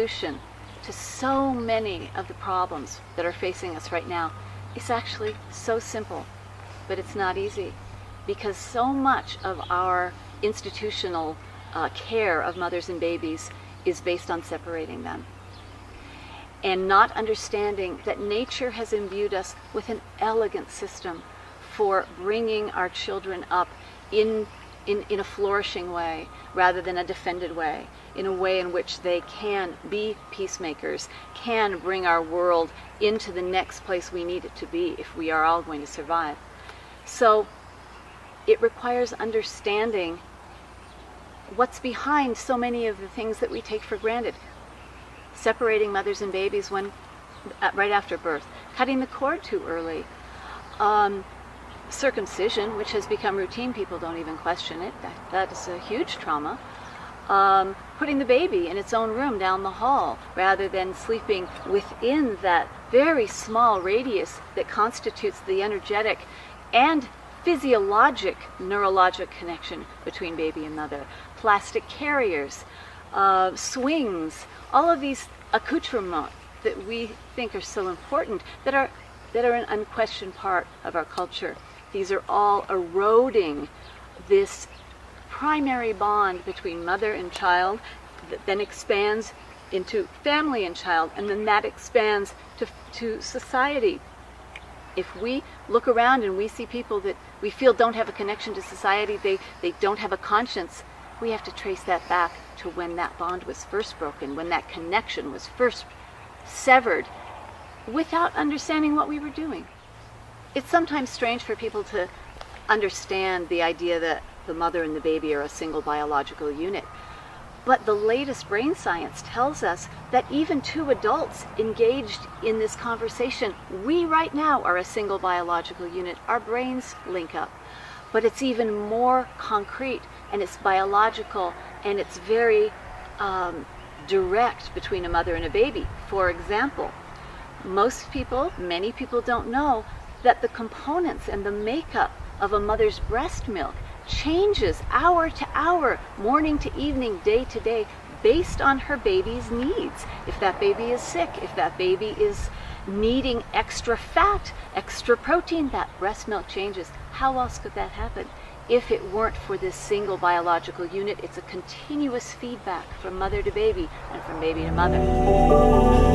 solution to so many of the problems that are facing us right now is actually so simple, but it's not easy, because so much of our institutional care of mothers and babies is based on separating them and not understanding that nature has imbued us with an elegant system for bringing our children up in a flourishing way rather than a defended way, in a way in which they can be peacemakers, can bring our world into the next place we need it to be if we are all going to survive. So it requires understanding what's behind so many of the things that we take for granted. Separating mothers and babies right after birth, cutting the cord too early, circumcision, which has become routine, people don't even question it. That is a huge trauma. Putting the baby in its own room down the hall rather than sleeping within that very small radius that constitutes the energetic and physiologic neurologic connection between baby and mother. Plastic carriers, swings, all of these accoutrements that we think are so important that are an unquestioned part of our culture. These are all eroding this primary bond between mother and child that then expands into family and child, and then that expands to society. If we look around and we see people that we feel don't have a connection to society, they don't have a conscience, we have to trace that back to when that bond was first broken, when that connection was first severed, without understanding what we were doing. It's sometimes strange for people to understand the idea that the mother and the baby are a single biological unit. But the latest brain science tells us that even two adults engaged in this conversation, we right now are a single biological unit. Our brains link up. But it's even more concrete, and it's biological, and it's very direct between a mother and a baby. For example, many people don't know that the components and the makeup of a mother's breast milk changes hour to hour, morning to evening, day to day, based on her baby's needs. If that baby is sick, if that baby is needing extra fat, extra protein, that breast milk changes. How else could that happen? If it weren't for this single biological unit, it's a continuous feedback from mother to baby and from baby to mother.